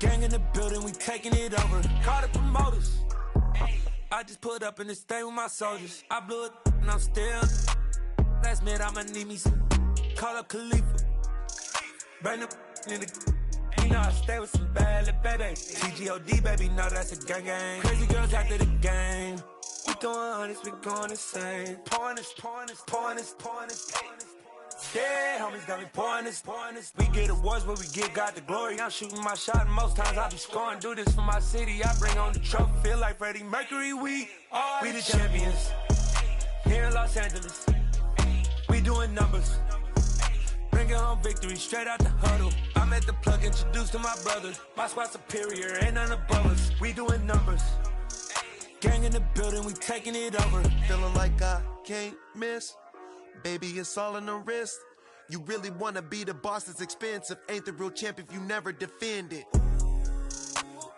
Gang in the building, we taking it over. Call the promoters. I just put up in this thing with my soldiers. I blew it and I'm still. Last minute I'ma need me some. Call up Khalifa. Bring them in the. You know I stay with some bad little baby. TGOD, baby, know that's a gang gang. Crazy girls after the game. We throwing hundreds, we going insane. Pouring this. Yeah, homies got me pouring this. We get awards, but we give God the glory. I'm shooting my shot, and most times I be scoring. Do this for my city, I bring on the trophy. Feel like Freddie Mercury, we the champions. Here in Los Angeles, we doing numbers. Bringing home victory straight out the huddle. I'm at the plug, introduced to my brothers. My squad superior, ain't none above us. We doing numbers. Gang in the building, we taking it over. Feeling like I can't miss. Baby, it's all in the wrist. You really wanna be the boss, it's expensive. Ain't the real champ if you never defend it.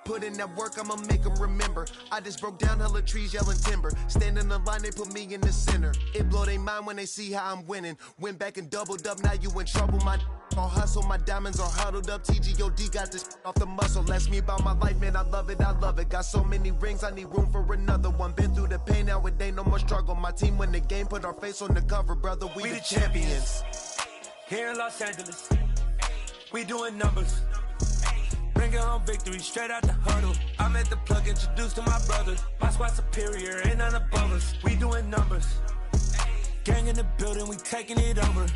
Put in that work, I'ma make them remember. I just broke down hella trees, yelling timber. Stand in the line, they put me in the center. It blow their mind when they see how I'm winning. Went back and doubled up, now you in trouble. My all hustle, my diamonds are huddled up. TGOD got this off the muscle. Ask me about my life, man, I love it. Got so many rings, I need room for another one. Been through the pain, now it ain't no more struggle. My team win the game, put our face on the cover, brother. We the champions. Here in Los Angeles, we doing numbers. Bringing home victory straight out the huddle. I'm at the plug, introduced to my brothers. My squad superior, ain't none above us. We doing numbers. Gang in the building, we taking it over.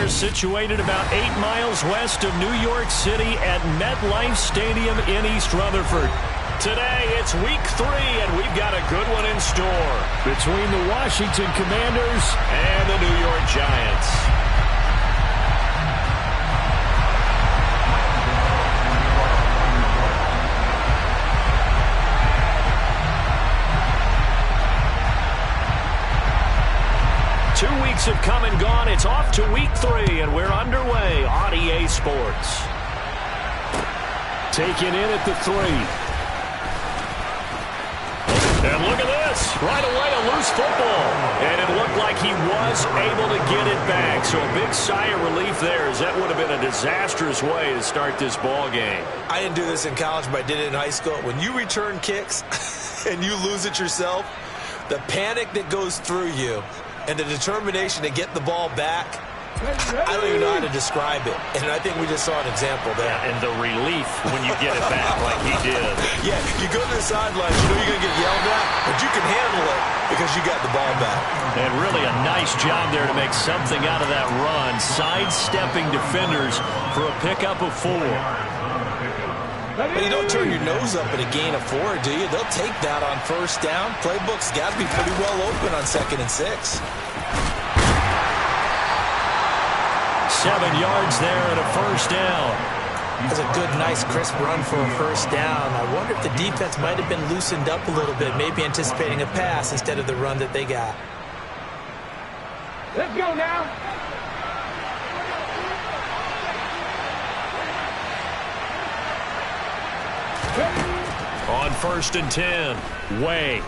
Situated about 8 miles west of New York City at MetLife Stadium in East Rutherford. Today, it's week 3, and we've got a good one in store between the Washington Commanders and the New York Giants. Have come and gone. It's off to week 3, and we're underway on EA Sports. Taken in at the 3. And look at this. Right away, a loose football. And it looked like he was able to get it back. So a big sigh of relief there, as that would have been a disastrous way to start this ball game. I didn't do this in college, but I did it in high school. When you return kicks and you lose it yourself, the panic that goes through you and the determination to get the ball back, I don't even know how to describe it. And I think we just saw an example there. Yeah, and the relief when you get it back like he did. Yeah, you go to the sidelines, you know you're going to get yelled at, but you can handle it because you got the ball back. And really a nice job there to make something out of that run, sidestepping defenders for a pickup of 4. But you don't turn your nose up at a gain of 4, do you? They'll take that on first down. Playbook's got to be pretty well open on 2nd and 6. 7 yards there and a first down. That's a good, nice, crisp run for a first down. I wonder if the defense might have been loosened up a little bit, maybe anticipating a pass instead of the run that they got. Let's go now. On 1st and 10, Way.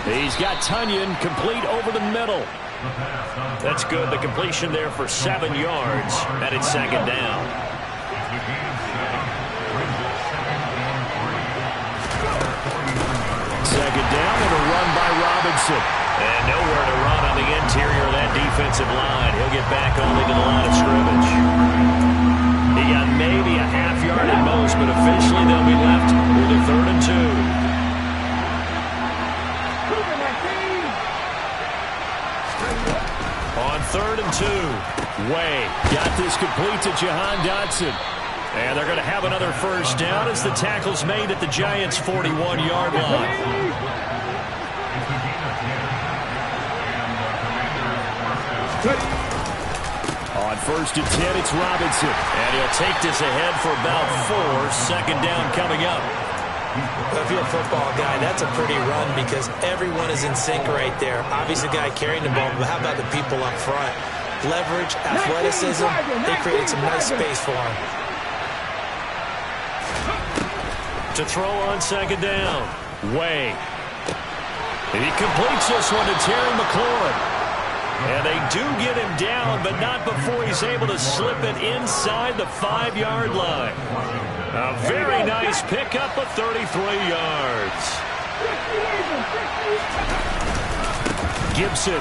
He's got Tunyon complete over the middle. That's good. The completion there for 7 yards, and it's 2nd down. Second down and a run by Robinson. And nowhere to run on the interior of that defensive line. He'll get back only to the line of scrimmage. He got maybe a half yard at most, but officially they'll be left with a 3rd and 2. On 3rd and 2, Way got this complete to Jahan Dotson. And they're going to have another first down as the tackle's made at the Giants' 41-yard line. On 1st and 10, it's Robinson. And he'll take this ahead for about 4. Second down coming up. Well, if you're a football guy, that's a pretty run because everyone is in sync right there. Obviously, the guy carrying the ball, but how about the people up front? Leverage, athleticism, they created some nice space for him. To throw on second down. Way. And he completes this one to Terry McLaurin. And they do get him down, but not before he's able to slip it inside the 5-yard line. A very nice pickup of 33 yards. Gibson.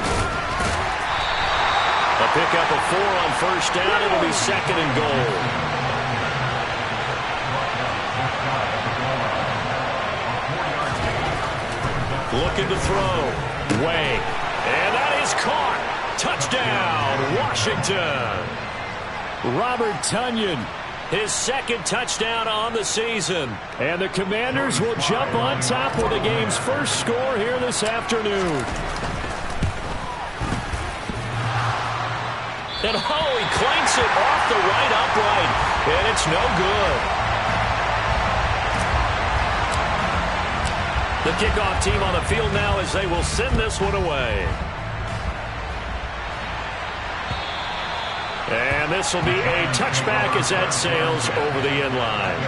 A pickup of 4 on first down. It'll be second and goal. Looking to throw. Way. And that is caught. Touchdown, Washington. Robert Tonyan, his second touchdown on the season. And the Commanders will jump on top with the game's first score here this afternoon. And he clanks it off the right upright. And it's no good. The kickoff team on the field now as they will send this one away. And this will be a touchback as that sails over the end line.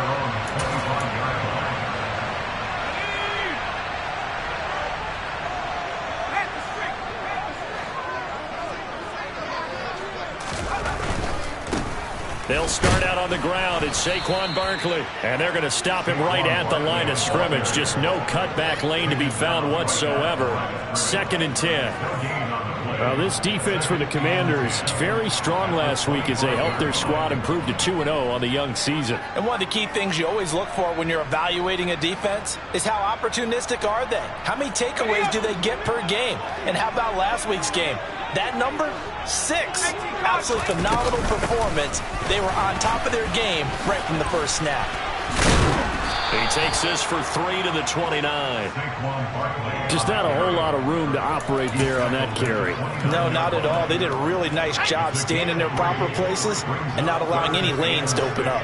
They'll start out on the ground. It's Saquon Barkley. And they're going to stop him right at the line of scrimmage. Just no cutback lane to be found whatsoever. 2nd and 10. This defense for the Commanders very strong last week as they helped their squad improve to 2-0 on the young season. And one of the key things you always look for when you're evaluating a defense is how opportunistic are they? How many takeaways do they get per game? And how about last week's game? That number, 6. Absolutely phenomenal performance. They were on top of their game right from the first snap. He takes this for 3 to the 29. Just not a whole lot of room to operate there on that carry. No, not at all. They did a really nice job staying in their proper places and not allowing any lanes to open up.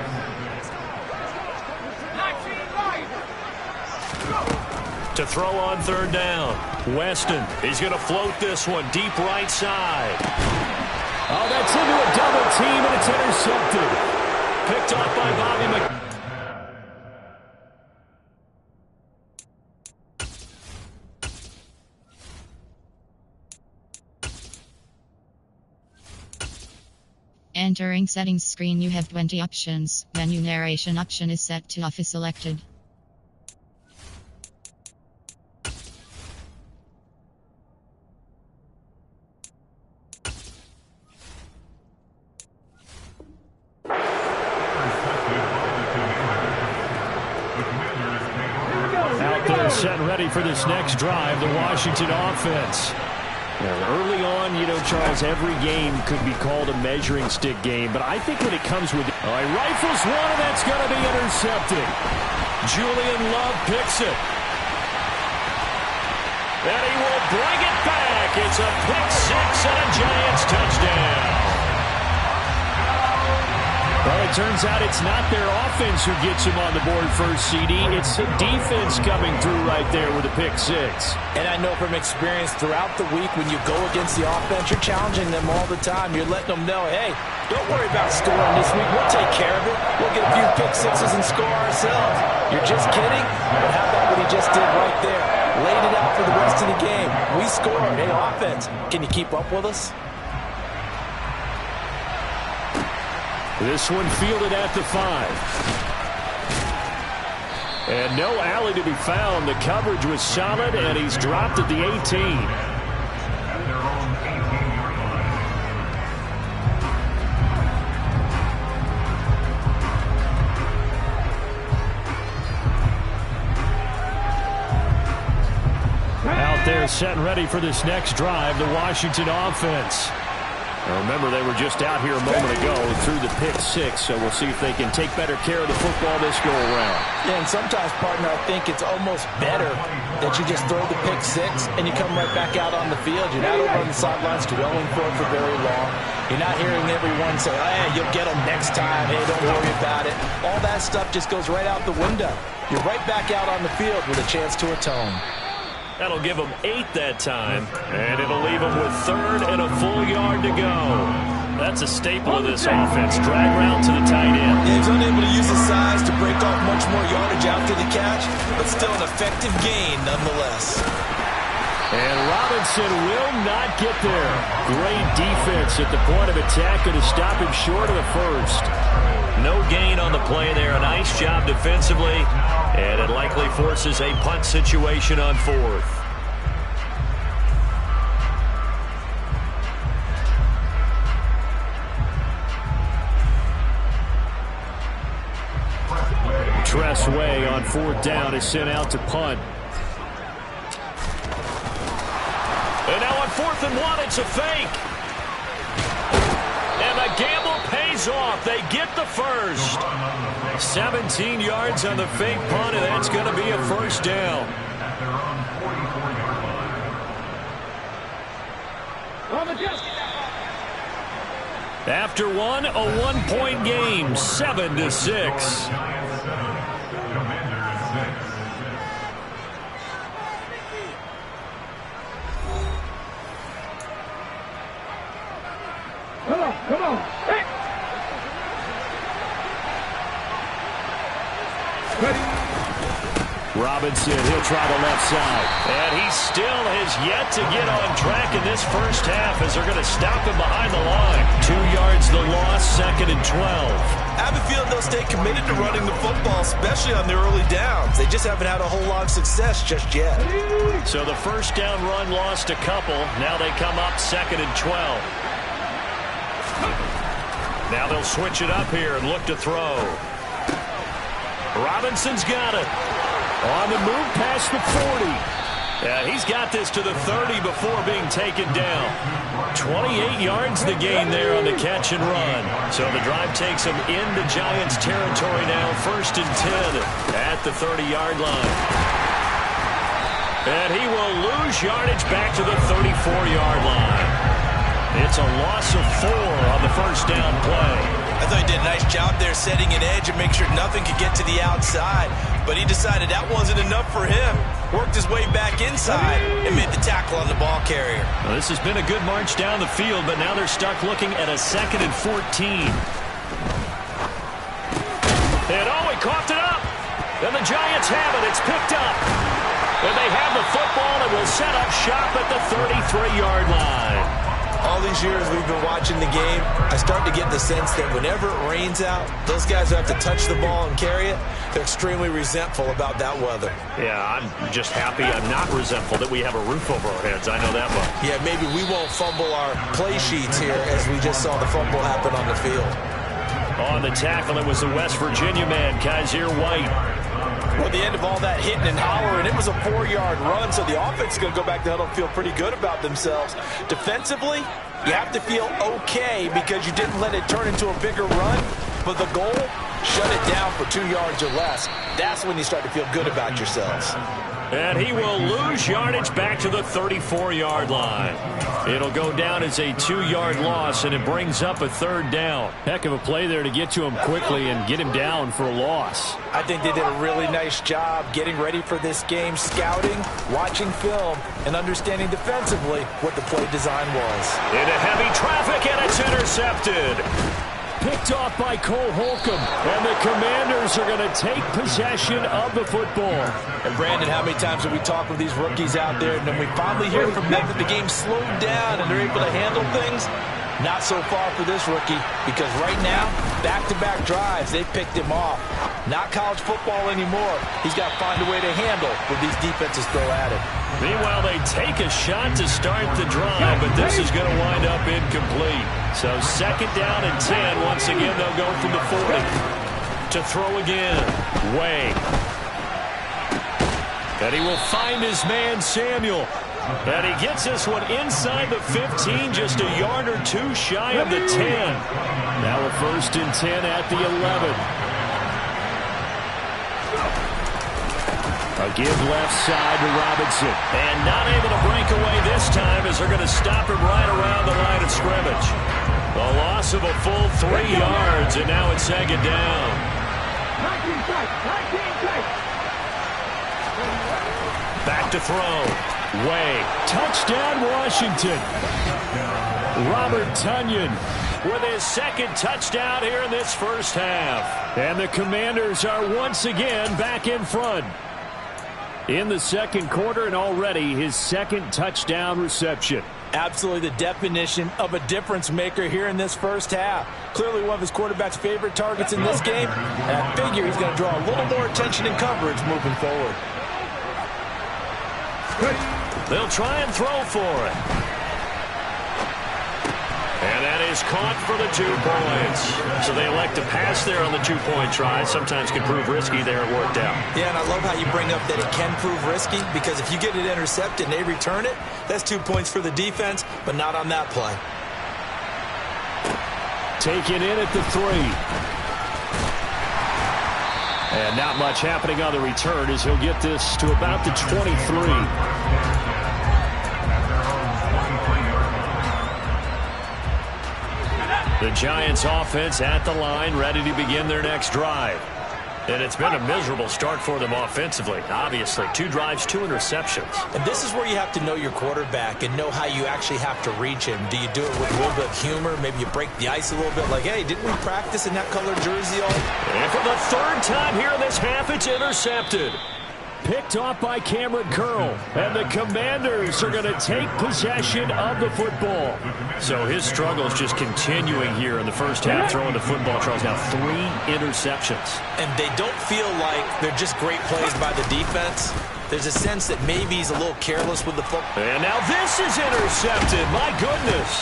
To throw on 3rd down. Weston, he's going to float this one deep right side. Oh, that's into a double team, and it's intercepted. Picked off by Bobby McCoy. Entering settings screen, you have 20 options. Menu narration option is set to off is selected. Out there set and ready for this next drive, the Washington offense. Now, early on, Charles, every game could be called a measuring stick game, but I think when it comes with he rifles one, and that's going to be intercepted. Julian Love picks it. And he will bring it back. It's a pick 6 and a Giants touchdown. Well, it turns out it's not their offense who gets him on the board first, CD. It's the defense coming through right there with a pick 6. And I know from experience throughout the week when you go against the offense, you're challenging them all the time. You're letting them know, hey, don't worry about scoring this week. We'll take care of it. We'll get a few pick 6s and score ourselves. You're just kidding? But how about what he just did right there? Laid it out for the rest of the game. We scored. Hey, offense, can you keep up with us? This one fielded at the 5. And no alley to be found. The coverage was solid, and he's dropped at the 18. Out there set and ready for this next drive, the Washington offense. Remember, they were just out here a moment ago through the pick six, so we'll see if they can take better care of the football this go-around. Yeah, and sometimes, partner, I think it's almost better that you just throw the pick six and you come right back out on the field. You're not over on the sidelines dwelling for it for very long. You're not hearing everyone say, hey, you'll get them next time. Hey, don't worry about it. All that stuff just goes right out the window. You're right back out on the field with a chance to atone. That'll give them 8 that time, and it'll leave them with 3rd and a full yard to go. That's a staple of this offense. Drag route to the tight end. Yeah, he's unable to use his size to break off much more yardage after the catch, but still an effective gain nonetheless. And Robinson will not get there. Great defense at the point of attack, going to stop him short of the first. No gain on the play there. A nice job defensively, and it likely forces a punt situation on 4th. Tress Way on 4th down is sent out to punt. And now on 4th and 1, it's a fake. And the gamble pays off. They get the first. 17 yards on the fake punt, and that's going to be a first down. After one, a 1-point game, 7-6. Come on. Hey. Robinson, he'll try the left side. And he still has yet to get on track in this first half as they're going to stop him behind the line. 2 yards the loss, 2nd and 12. I have a feeling they'll stay committed to running the football, especially on the early downs. They just haven't had a whole lot of success just yet. So the first down run lost a couple. Now they come up 2nd and 12. Now they'll switch it up here and look to throw. Robinson's got it. On the move past the 40. Yeah, he's got this to the 30 before being taken down. 28 yards the gain there on the catch and run. So the drive takes him into Giants territory now. 1st and 10 at the 30-yard line. And he will lose yardage back to the 34-yard line. It's a loss of 4 on the first down play. I thought he did a nice job there setting an edge and make sure nothing could get to the outside. But he decided that wasn't enough for him. Worked his way back inside and made the tackle on the ball carrier. Well, this has been a good march down the field, but now they're stuck looking at a 2nd and 14. And oh, he coughed it up. And the Giants have it. It's picked up. And they have the football and will set up shop at the 33-yard line. All these years we've been watching the game, I start to get the sense that whenever it rains out, those guys who have to touch the ball and carry it, they're extremely resentful about that weather. Yeah, I'm just happy I'm not resentful that we have a roof over our heads. I know that much. Yeah, maybe we won't fumble our play sheets here as we just saw the fumble happen on the field. On the tackle, it was the West Virginia man, Kaiser White. Well, at the end of all that hitting and hollering, it was a 4-yard run, so the offense is going to go back to huddle and feel pretty good about themselves. Defensively, you have to feel okay because you didn't let it turn into a bigger run, but the goal, shut it down for 2 yards or less. That's when you start to feel good about yourselves. And he will lose yardage back to the 34-yard line. It'll go down as a 2-yard loss, and it brings up a 3rd down. Heck of a play there to get to him quickly and get him down for a loss. I think they did a really nice job getting ready for this game, scouting, watching film, and understanding defensively what the play design was. Into heavy traffic, and it's intercepted. Picked off by Cole Holcomb, and the Commanders are going to take possession of the football. And Brandon, how many times have we talked with these rookies out there, and then we finally hear from them that the game slowed down and they're able to handle things? Not so far for this rookie, because right now, back-to-back drives, they picked him off. Not college football anymore. He's got to find a way to handle what these defenses throw at him. Meanwhile, they take a shot to start the drive, but this is going to wind up incomplete. So 2nd down and 10. Once again, they'll go from the 40 to throw again. Way. And he will find his man, Samuel. And he gets this one inside the 15, just a yard or two shy of the 10. Now a 1st and 10 at the 11. A give left side to Robinson. And not able to break away this time as they're going to stop him right around the line of scrimmage. A loss of a full 3 yards, and now it's 2nd down. 19 sack. Back to throw. Way. Touchdown, Washington. Robert Tonyan with his 2nd touchdown here in this first half. And the Commanders are once again back in front. In the 2nd quarter, and already his 2nd touchdown reception. Absolutely the definition of a difference maker here in this first half. Clearly one of his quarterback's favorite targets in this game. And I figure he's going to draw a little more attention and coverage moving forward. They'll try and throw for it. And that is caught for the 2 points. So they elect to pass there on the 2-point try. Sometimes can prove risky there. It worked out. Yeah, and I love how you bring up that it can prove risky, because if you get it intercepted and they return it, that's 2 points for the defense, but not on that play. Taken in at the 3. And not much happening on the return as he'll get this to about the 23. The Giants offense at the line, ready to begin their next drive. And it's been a miserable start for them offensively, obviously. 2 drives, 2 interceptions. And this is where you have to know your quarterback and know how you actually have to reach him. Do you do it with a little bit of humor? Maybe you break the ice a little bit, like, hey, didn't we practice in that colored jersey all? And for the 3rd time here in this half, it's intercepted. Picked off by Cameron Curl. And the Commanders are going to take possession of the football. So his struggle is just continuing here in the first half, throwing the football. Charles, now 3 interceptions. And they don't feel like they're just great plays by the defense. There's a sense that maybe he's a little careless with the football. And now this is intercepted. My goodness.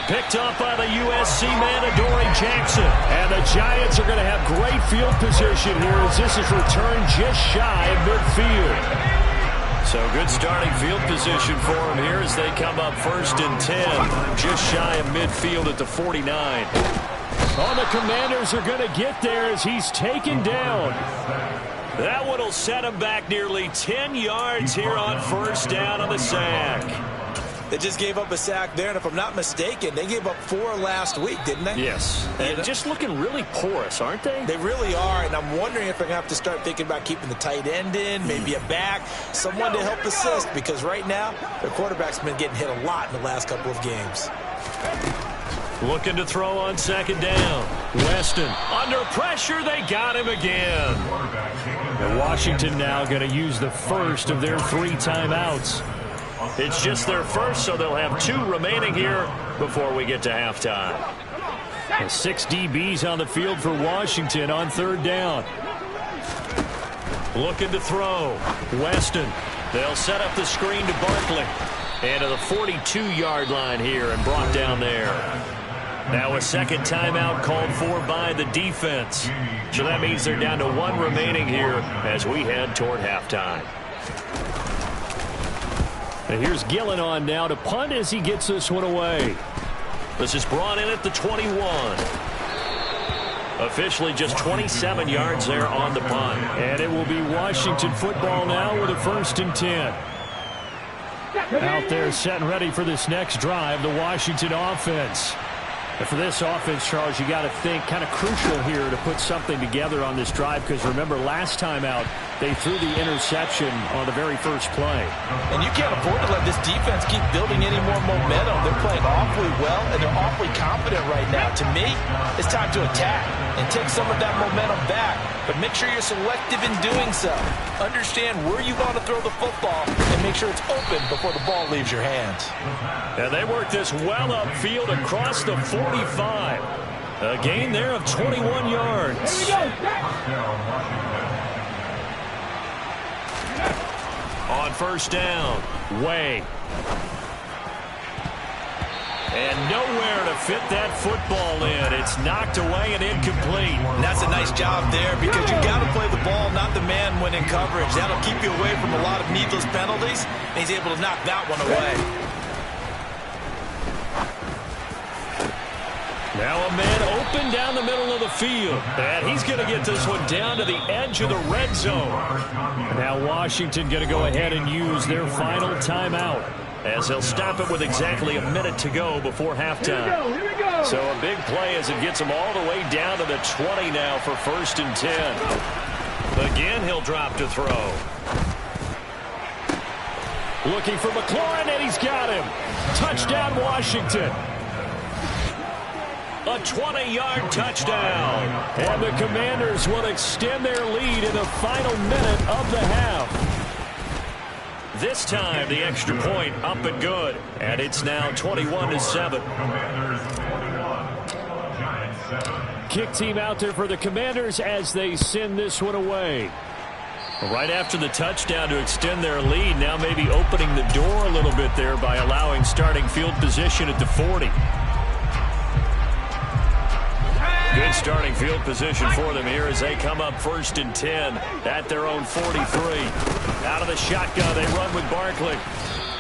Picked off by the USC man, Adoree Jackson. And the Giants are going to have great field position here as this is returned just shy of midfield. So good starting field position for them here as they come up 1st and 10. Just shy of midfield at the 49. Oh, the Commanders are going to get there as he's taken down. That one will set him back nearly 10 yards here on 1st down on the sack. They just gave up a sack there, and if I'm not mistaken, they gave up 4 last week, didn't they? Yes. And just looking really porous, aren't they? They really are, and I'm wondering if they're going to have to start thinking about keeping the tight end in, maybe a back, someone to help assist, because right now, their quarterback's been getting hit a lot in the last couple of games. Looking to throw on 2nd down. Weston under pressure. They got him again. And Washington now going to use the first of their 3 timeouts. It's just their first, so they'll have 2 remaining here before we get to halftime. 6 DBs on the field for Washington on 3rd down. Looking to throw. Weston. They'll set up the screen to Barkley. And to the 42-yard line here and brought down there. Now a 2nd timeout called for by the defense. So that means they're down to 1 remaining here as we head toward halftime. And here's Gillen on now to punt as he gets this one away. This is brought in at the 21. Officially just 27 yards there on the punt. And it will be Washington football now with a 1st and 10. Out there set and ready for this next drive, the Washington offense. And for this offense, Charles, you got to think kind of crucial here to put something together on this drive, because remember last time out they threw the interception on the very first play. And you can't afford to let this defense keep building any more momentum. They're playing awfully well, and they're awfully confident right now. To me, it's time to attack and take some of that momentum back. But make sure you're selective in doing so. Understand where you want to throw the football and make sure it's open before the ball leaves your hands. And they work this well upfield across the 45. A gain there of 21 yards. On 1st down, Way. And nowhere to fit that football in. It's knocked away and incomplete. And that's a nice job there because you've got to play the ball, not the man when in coverage. That'll keep you away from a lot of needless penalties, and he's able to knock that one away. Now a man open down the middle of the field. And he's going to get this one down to the edge of the red zone. Now Washington going to go ahead and use their final timeout, as they'll stop it with exactly a minute to go before halftime. Here we go. So a big play as it gets him all the way down to the 20 now for 1st and 10. Again, he'll drop to throw. Looking for McLaurin, and he's got him. Touchdown, Washington. A 20-yard touchdown. And the Commanders will extend their lead in the final minute of the half. This time, the extra point up and good. And it's now 21-7. Kick team out there for the Commanders as they send this one away. Right after the touchdown to extend their lead, now maybe opening the door a little bit there by allowing starting field position at the 40. Good starting field position for them here as they come up 1st and 10 at their own 43. Out of the shotgun, they run with Barkley.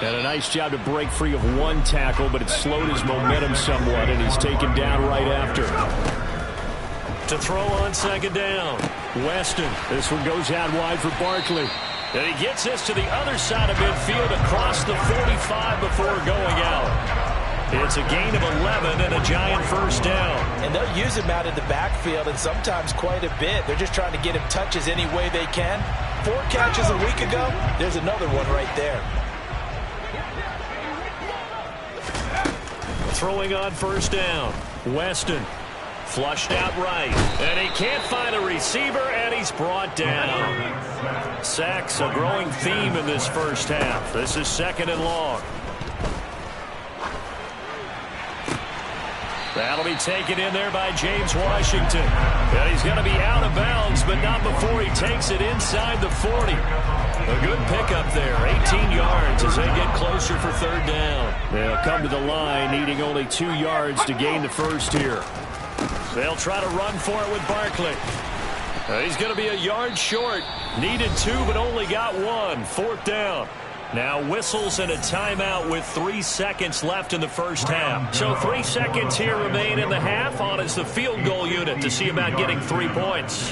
And a nice job to break free of one tackle, but it slowed his momentum somewhat, and he's taken down right after. To throw on 2nd down, Weston. This one goes out wide for Barkley. And he gets this to the other side of midfield across the 45 before going out. It's a gain of 11 and a giant 1st down. And they'll use him out in the backfield, and sometimes quite a bit. They're just trying to get him touches any way they can. 4 catches a week ago. There's another one right there. Throwing on 1st down. Weston flushed out right. And he can't find a receiver, and he's brought down. Sacks a growing theme in this first half. This is 2nd and long. That'll be taken in there by James Washington. And he's going to be out of bounds, but not before he takes it inside the 40. A good pickup there, 18 yards as they get closer for 3rd down. They'll come to the line needing only 2 yards to gain the first here. They'll try to run for it with Barkley. He's going to be a yard short. Needed 2, but only got 1. 4th down. Now whistles and a timeout with 3 seconds left in the first half. So 3 seconds here remain in the half. On is the field goal unit to see about getting 3 points.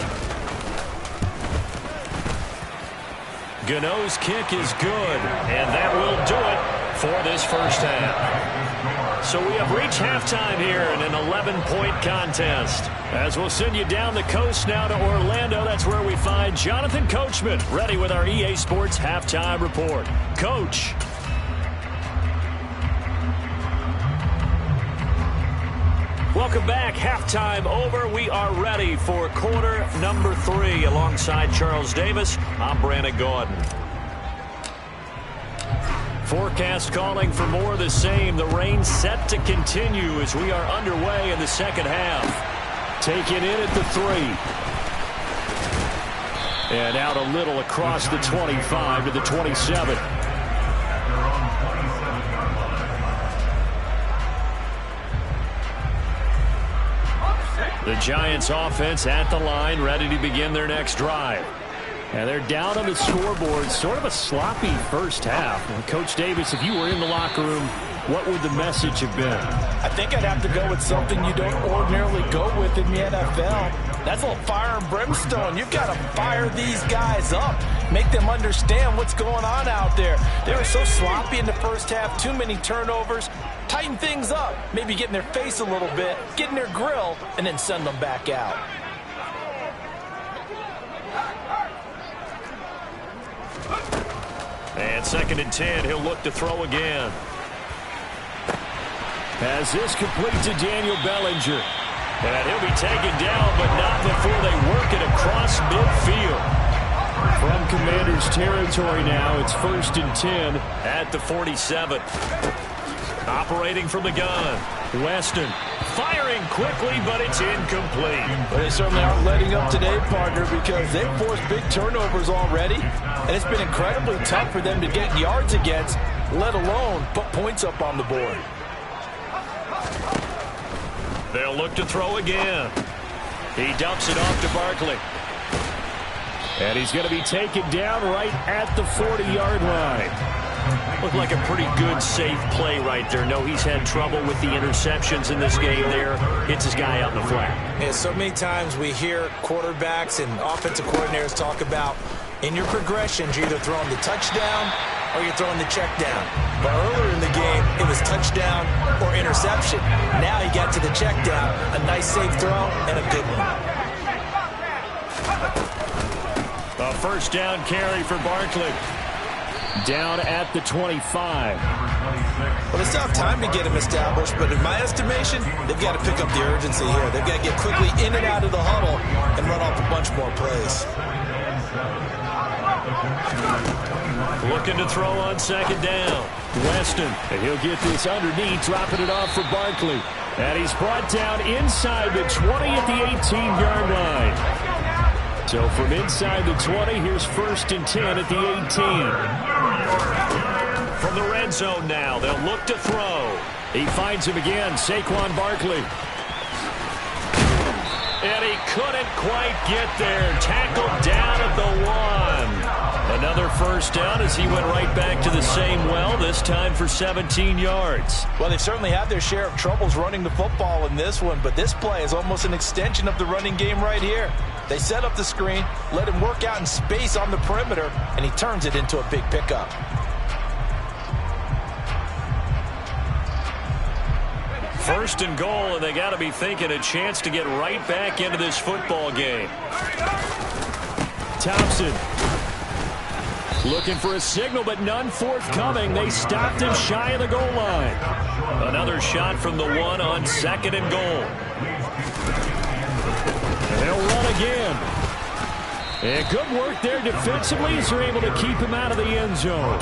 Gano's kick is good, and that will do it for this first half. So we have reached halftime here in an 11-point contest. As we'll send you down the coast now to Orlando, that's where we find Jonathan Coachman, ready with our EA Sports Halftime Report. Coach. Welcome back. Halftime over. We are ready for quarter number 3. Alongside Charles Davis, I'm Brandon Gaudin. Forecast calling for more of the same. The rain set to continue as we are underway in the second half. Taken in at the 3. And out a little across the 25 to the 27. The Giants offense at the line, ready to begin their next drive. And they're down on the scoreboard. Sort of a sloppy first half. And Coach Davis, if you were in the locker room, what would the message have been? I think I'd have to go with something you don't ordinarily go with in the NFL. That's a little fire and brimstone. You've got to fire these guys up. Make them understand what's going on out there. They were so sloppy in the first half. Too many turnovers. Tighten things up. Maybe get in their face a little bit. Get in their grill. And then send them back out. And 2nd and 10. He'll look to throw again. As this complete to Daniel Bellinger. And he'll be taken down, but not before they work it across midfield. From Commanders territory now, it's 1st and 10 at the 47. Operating from the gun, Weston firing quickly, but it's incomplete. Well, they certainly aren't letting up today, partner, because they've forced big turnovers already, and it's been incredibly tough for them to get yards against, let alone put points up on the board. They'll look to throw again. He dumps it off to Barkley. And he's going to be taken down right at the 40-yard line. Looked like a pretty good, safe play right there. No, he's had trouble with the interceptions in this game there. Hits his guy out in the flat. Yeah, so many times we hear quarterbacks and offensive coordinators talk about in your progressions, you're either throwing the touchdown or you're throwing the check down. But earlier in the game, it was touchdown or interception. Now he got to the check down. A nice, safe throw and a good one. A first down carry for Barkley. Down at the 25. Well, it's not time to get him established, but in my estimation, they've got to pick up the urgency here. They've got to get quickly in and out of the huddle and run off a bunch more plays. Looking to throw on second down. Weston, and he'll get this underneath, dropping it off for Barkley. And he's brought down inside the 20 at the 18-yard line. So from inside the 20, here's 1st and 10 at the 18. From the red zone now, they'll look to throw. He finds him again, Saquon Barkley. And he couldn't quite get there. Tackled down at the 1. Another first down as he went right back to the same well, this time for 17 yards. Well, they've certainly had their share of troubles running the football in this one, but this play is almost an extension of the running game right here. They set up the screen, let him work out in space on the perimeter, and he turns it into a big pickup. First and goal, and they got to be thinking a chance to get right back into this football game. Thompson looking for a signal, but none forthcoming. They stopped him shy of the goal line. Another shot from the 1 on 2nd and goal. And they'll run again. And good work there defensively as they're able to keep him out of the end zone.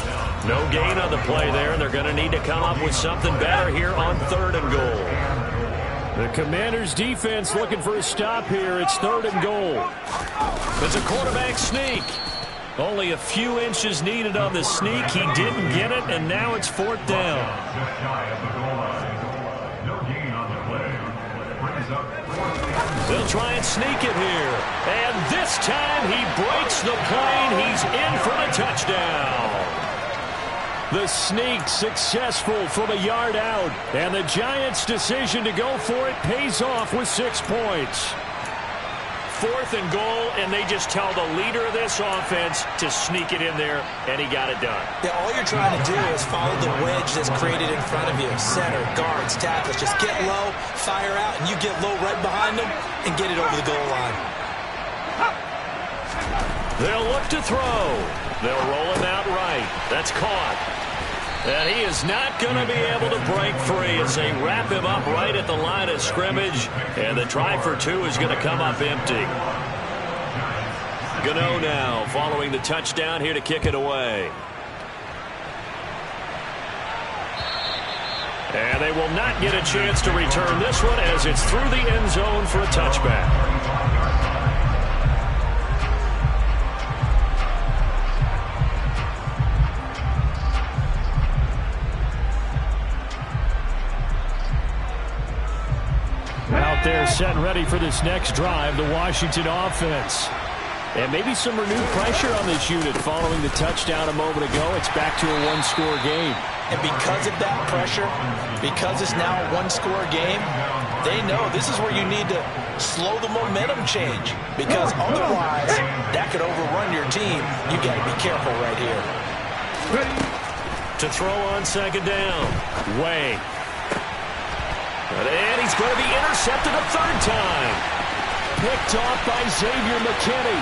No gain on the play there, and they're going to need to come up with something better here on 3rd and goal. The Commanders' defense looking for a stop here. It's 3rd and goal. It's a quarterback sneak. Only a few inches needed on the sneak. He didn't get it, and now it's 4th down. They'll try and sneak it here. And this time he breaks the plane. He's in for the touchdown. The sneak successful from a yard out. And the Giants' decision to go for it pays off with 6 points. 4th and goal, and they just tell the leader of this offense to sneak it in there, and he got it done. Yeah, all you're trying to do is follow the wedge that's created in front of you. Center, guards, tackles. Just get low, fire out, and you get low right behind them and get it over the goal line. They'll look to throw. They'll roll him out right. That's caught. And he is not going to be able to break free as they wrap him up right at the line of scrimmage. And the try for 2 is going to come up empty. Gano now following the touchdown here to kick it away. And they will not get a chance to return this one as it's through the end zone for a touchback. Out there set and ready for this next drive, the Washington offense. And maybe some renewed pressure on this unit following the touchdown a moment ago. It's back to a 1-score game. And because of that pressure, because it's now a 1-score game, they know this is where you need to slow the momentum change. Because otherwise, that could overrun your team. You got to be careful right here. To throw on second down. Way. And he's going to be intercepted a 3rd time. Picked off by Xavier McKinney.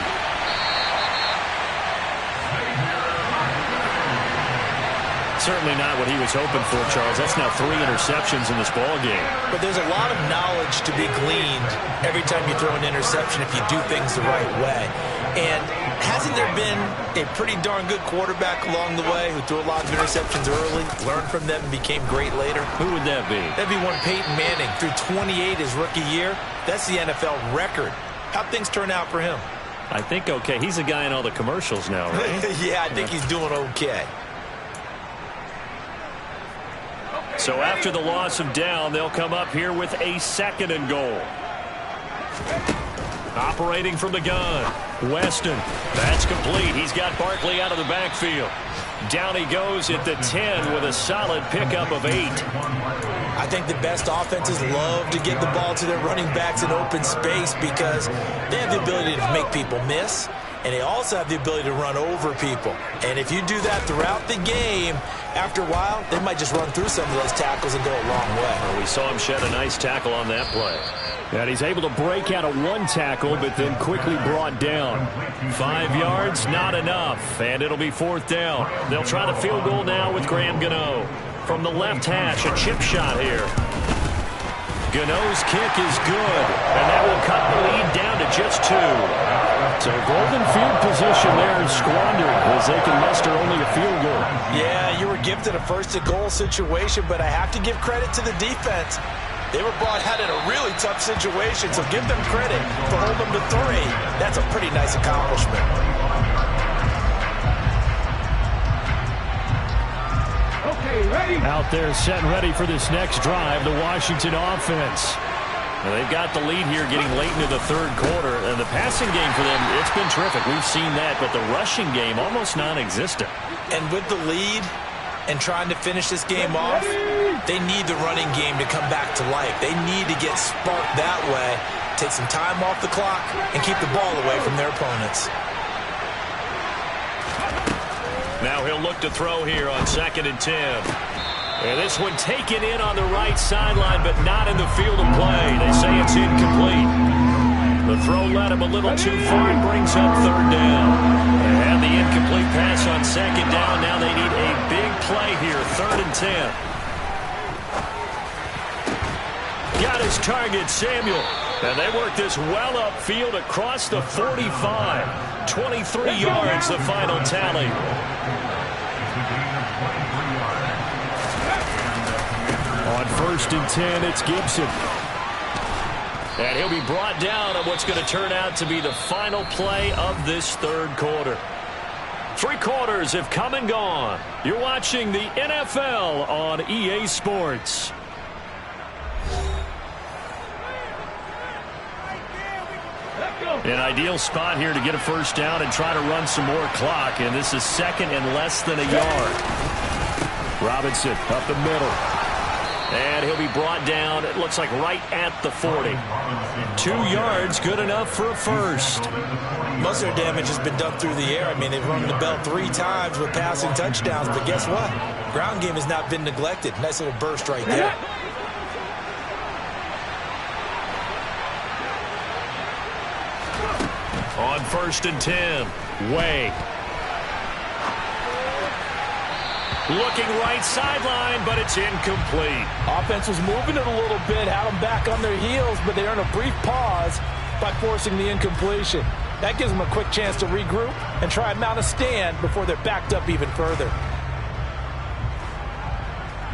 Certainly not what he was hoping for, Charles. That's now 3 interceptions in this ball game. But there's a lot of knowledge to be gleaned every time you throw an interception if you do things the right way. And hasn't there been a pretty darn good quarterback along the way who threw a lot of interceptions early, learned from them, and became great later? Who would that be? That'd be one Peyton Manning. Threw 28 his rookie year. That's the NFL record. How'd things turn out for him? I think okay. He's a guy in all the commercials now, right? Yeah, I think he's doing okay. So after the loss of down, they'll come up here with a 2nd and goal. Operating from the gun, Weston. That's complete. He's got Barkley out of the backfield. Down he goes at the 10 with a solid pickup of 8. I think the best offenses love to get the ball to their running backs in open space because they have the ability to make people miss, and they also have the ability to run over people. And if you do that throughout the game, after a while, they might just run through some of those tackles and go a long way. Well, we saw him shed a nice tackle on that play. And he's able to break out of 1 tackle, but then quickly brought down. 5 yards, not enough, and it'll be 4th down. They'll try the field goal now with Graham Gano. From the left hash, a chip shot here. Gano's kick is good, and that will cut the lead down to just 2. So golden field position there is squandered as they can muster only a field goal. Yeah, you were gifted a 1st-and-goal situation, but I have to give credit to the defense. They were brought out in a really tough situation, so give them credit for holding them to 3. That's a pretty nice accomplishment. Okay, ready? Out there set and ready for this next drive, the Washington offense. Now they've got the lead here getting late into the 3rd quarter, and the passing game for them, it's been terrific. We've seen that, but the rushing game almost non-existent. And with the lead and trying to finish this game off, they need the running game to come back to life. They need to get sparked that way, take some time off the clock, and keep the ball away from their opponents. Now he'll look to throw here on 2nd and 10. And this one taken in on the right sideline, but not in the field of play. They say it's incomplete. The throw led him a little too far and brings up 3rd down. They had the incomplete pass on 2nd down. Now they need a big play here, 3rd and 10. Got his target, Samuel. And they work this well upfield across the 45. 23 yards, the final tally. On 1st and 10, it's Gibson. And he'll be brought down on what's going to turn out to be the final play of this 3rd quarter. 3 quarters have come and gone. You're watching the NFL on EA Sports. An ideal spot here to get a 1st down and try to run some more clock. And this is 2nd and less than a yard. Robinson up the middle. And he'll be brought down, it looks like right at the 40. 2 yards, good enough for a 1st. Most of their damage has been done through the air. I mean, they've rung the bell 3 times with passing touchdowns. But guess what? Ground game has not been neglected. Nice little burst right there. On 1st and 10, Way. Looking right sideline, but it's incomplete. Offense was moving it a little bit, had them back on their heels, but they earned a brief pause by forcing the incompletion. That gives them a quick chance to regroup and try and mount a stand before they're backed up even further.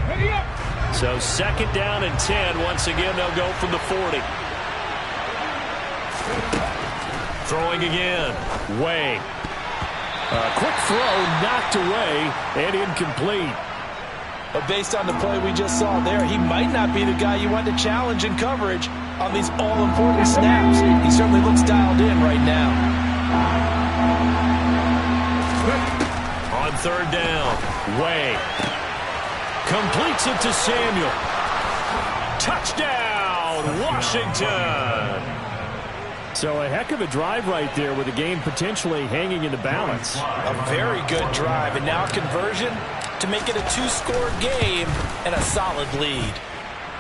Ready up. So 2nd down and 10. Once again, they'll go from the 40. Throwing again. Way. A quick throw knocked away and incomplete. But based on the play we just saw there, he might not be the guy you want to challenge in coverage on these all-important snaps. He certainly looks dialed in right now. On 3rd down, Way. Completes it to Samuel. Touchdown, Washington. So a heck of a drive right there with the game potentially hanging in the balance. A very good drive, and now a conversion to make it a 2-score game and a solid lead.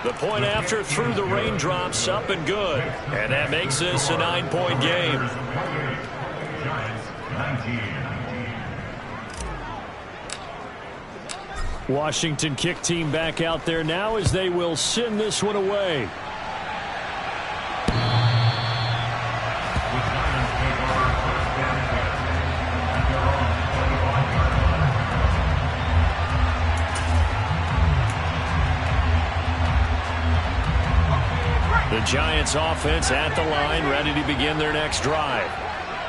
The point after through the raindrops, up and good. And that makes this a 9-point game. Washington kick team back out there now as they will send this one away. The Giants offense at the line, ready to begin their next drive.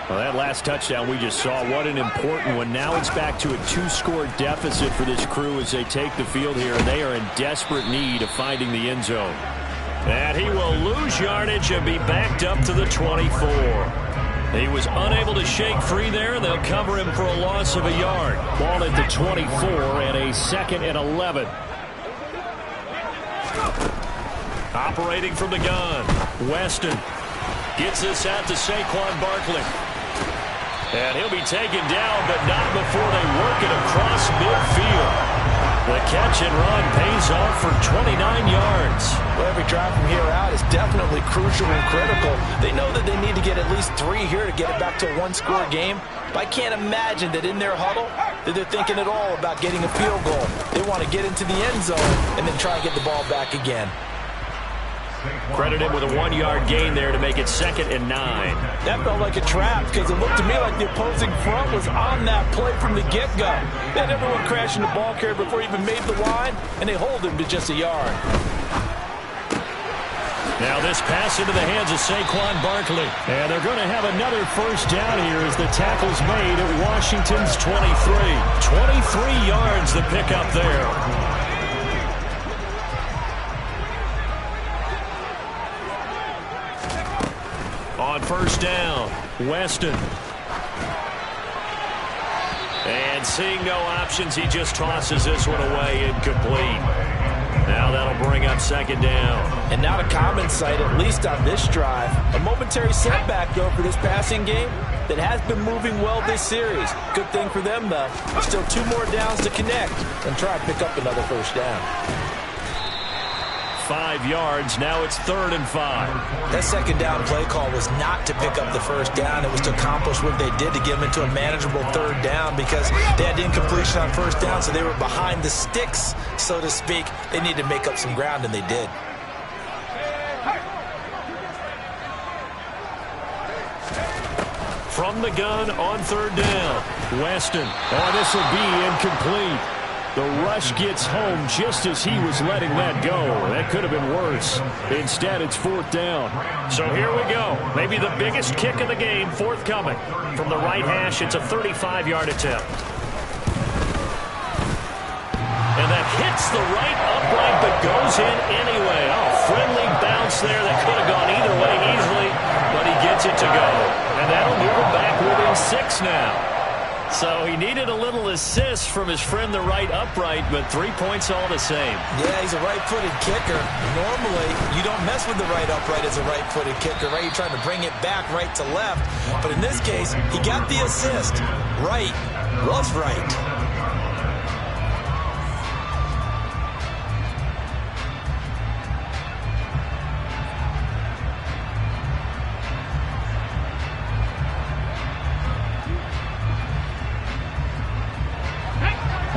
Well, that last touchdown we just saw, what an important one. Now it's back to a 2-score deficit for this crew as they take the field here. They are in desperate need of finding the end zone. And he will lose yardage and be backed up to the 24. He was unable to shake free there. They'll cover him for a loss of a yard. Ball at the 24 and a 2nd and 11. Operating from the gun, Weston gets this out to Saquon Barkley. And he'll be taken down, but not before they work it across midfield. The catch and run pays off for 29 yards. Well, every drive from here out is definitely crucial and critical. They know that they need to get at least 3 here to get it back to a 1-score game. But I can't imagine that in their huddle that they're thinking at all about getting a field goal. They want to get into the end zone and then try and get the ball back again. Credit him with a 1-yard gain there to make it 2nd and 9. That felt like a trap because it looked to me like the opposing front was on that play from the get-go. They had everyone crashing the ball carrier before he even made the line, and they hold him to just a yard. Now this pass into the hands of Saquon Barkley. And they're going to have another first down here as the tackle's made at Washington's 23. 23 yards the pickup there. On first down, Weston. And seeing no options, he just tosses this one away, incomplete. Now that'll bring up 2nd down. And not a common sight, at least on this drive. A momentary setback, though, for this passing game that has been moving well this series. Good thing for them, though. Still 2 more downs to connect and try and pick up another first down. 5 yards. Now it's 3rd and 5. That 2nd down play call was not to pick up the first down. It was to accomplish what they did to get them into a manageable 3rd down because they had incompletion on first down, so they were behind the sticks, so to speak. They needed to make up some ground, and they did. From the gun on 3rd down, Weston. Oh, this will be incomplete. The rush gets home just as he was letting that go. That could have been worse. Instead, it's 4th down. So here we go. Maybe the biggest kick of the game forthcoming. From the right hash, it's a 35-yard attempt. And that hits the right upright but goes in anyway. Oh, friendly bounce there that could have gone either way easily, but he gets it to go. And that'll move him back within 6 now. So he needed a little assist from his friend, the right upright, but 3 points all the same. Yeah, he's a right-footed kicker. Normally, you don't mess with the right upright as a right-footed kicker, right? You're trying to bring it back right to left. But in this case, he got the assist. Right was right.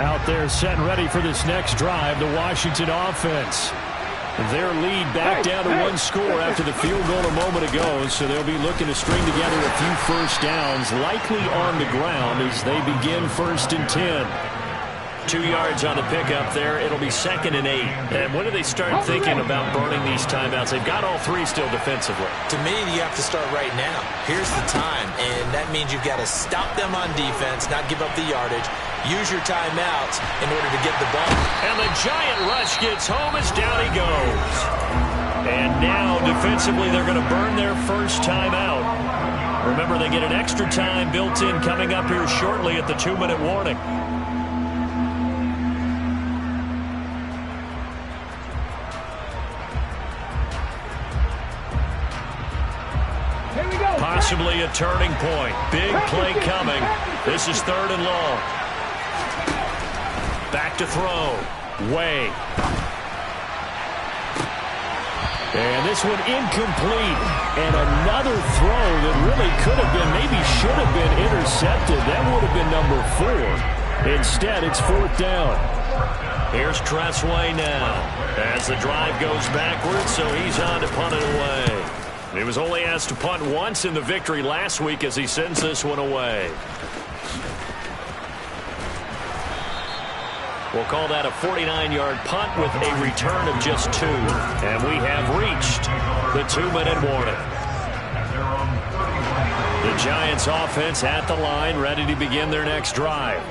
Out there set and ready for this next drive, the Washington offense. Their lead back down to 1 score after the field goal a moment ago, so they'll be looking to string together a few first downs, likely on the ground as they begin 1st and 10. 2 yards on the pickup there. It'll be 2nd and 8. And when do they start thinking about burning these timeouts? They've got all 3 still defensively. To me, you have to start right now. Here's the time, and that means you've got to stop them on defense, not give up the yardage. Use your timeouts in order to get the ball. And the giant rush gets home as down he goes. And now, defensively, they're going to burn their first timeout. Remember, they get an extra time built in coming up here shortly at the 2-minute warning. Here we go. Possibly a turning point. Big play coming. This is 3rd and long. Back to throw. Way. And this one incomplete. And another throw that really could have been, maybe should have been intercepted. That would have been number 4. Instead, it's 4th down. Here's Tressway now as the drive goes backwards, so he's on to punt it away. He was only asked to punt once in the victory last week as he sends this one away. We'll call that a 49-yard punt with a return of just 2. And we have reached the 2-minute warning. The Giants offense at the line, ready to begin their next drive.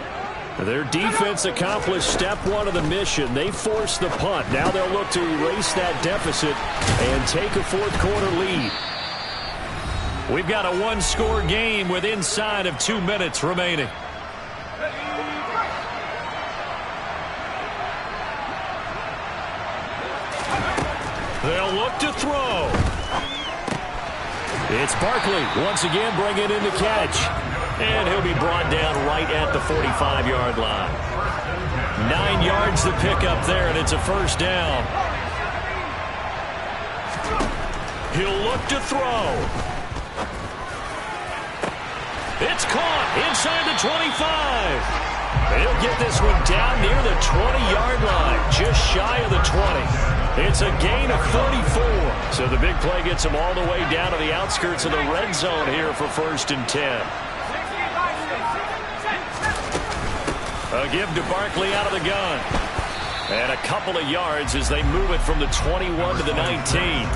Their defense accomplished step one of the mission. They forced the punt. Now they'll look to erase that deficit and take a fourth quarter lead. We've got a one-score game with inside of 2 minutes remaining. They'll look to throw. It's Barkley once again bringing in the catch. And he'll be brought down right at the 45-yard line. 9 yards to pick up there, and it's a first down. He'll look to throw. It's caught inside the 25. He'll get this one down near the 20-yard line, just shy of the 20. It's a gain of 34. So the big play gets him all the way down to the outskirts of the red zone here for 1st and 10. A give to Barkley out of the gun. And a couple of yards as they move it from the 21 to the 19.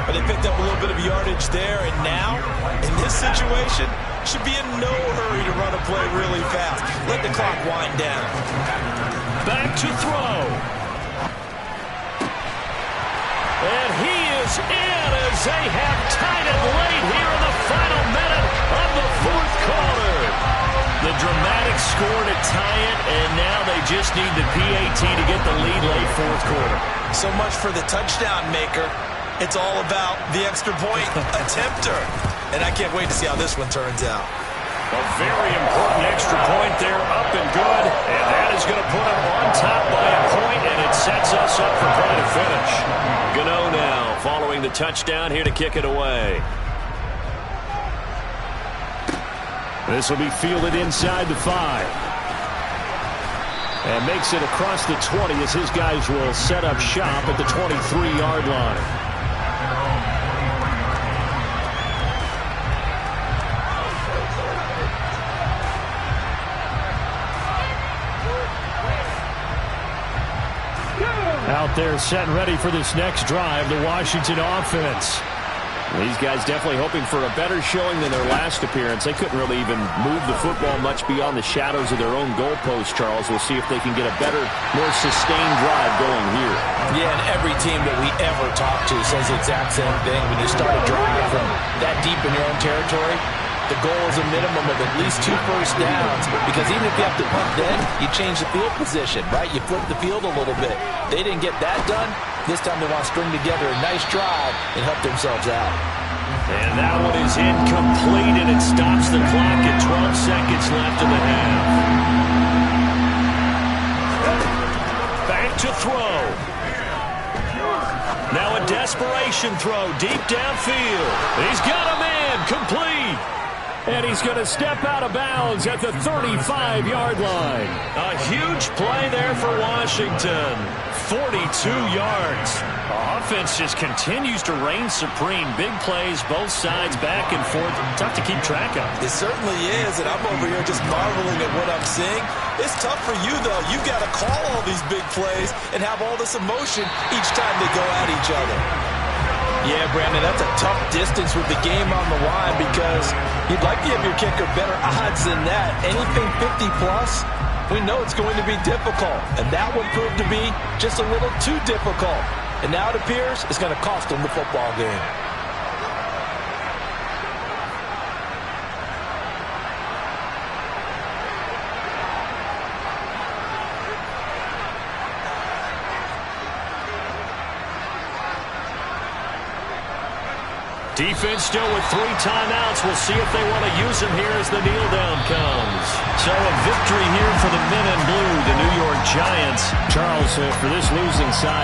But they picked up a little bit of yardage there, and now, in this situation, should be in no hurry to run a play really fast. Let the clock wind down. Back to throw. And he is in as they have tied it late here in the final minute of the fourth quarter. The dramatic score to tie it, and now they just need the PAT to get the lead late fourth quarter. So much for the touchdown maker. It's all about the extra point attempter. And I can't wait to see how this one turns out. A very important extra point there, up and good. And that is going to put them on top by a point, and it sets us up for play to finish. Gano now following the touchdown here to kick it away. This will be fielded inside the 5. And makes it across the 20 as his guys will set up shop at the 23-yard line. Out there set and ready for this next drive, the Washington offense. These guys definitely hoping for a better showing than their last appearance. They couldn't really even move the football much beyond the shadows of their own goalpost, Charles. We'll see if they can get a better, more sustained drive going here. Yeah, and every team that we ever talk to says the exact same thing. When you start a drive from that deep in your own territory, the goal is a minimum of at least 2 first downs, because even if you have to punt then, you change the field position, right? You flip the field a little bit. They didn't get that done. This time they want to string together a nice drive and help themselves out. And that one is incomplete, and it stops the clock at 12 seconds left in the half. Back to throw. Now a desperation throw deep downfield. He's got a man, complete. And he's going to step out of bounds at the 35-yard line. A huge play there for Washington. 42 yards. Offense just continues to reign supreme. Big plays, both sides, back and forth. Tough to keep track of. It certainly is, and I'm over here just marveling at what I'm seeing. It's tough for you, though. You've got to call all these big plays and have all this emotion each time they go at each other. Yeah, Brandon, that's a tough distance with the game on the line, because you'd like to give your kicker better odds than that. Anything 50-plus, we know it's going to be difficult, and that would prove to be just a little too difficult. And now it appears it's going to cost them the football game. Defense still with 3 timeouts. We'll see if they want to use them here as the kneel down comes. So a victory here for the men in blue, the New York Giants. Charles, for this losing side.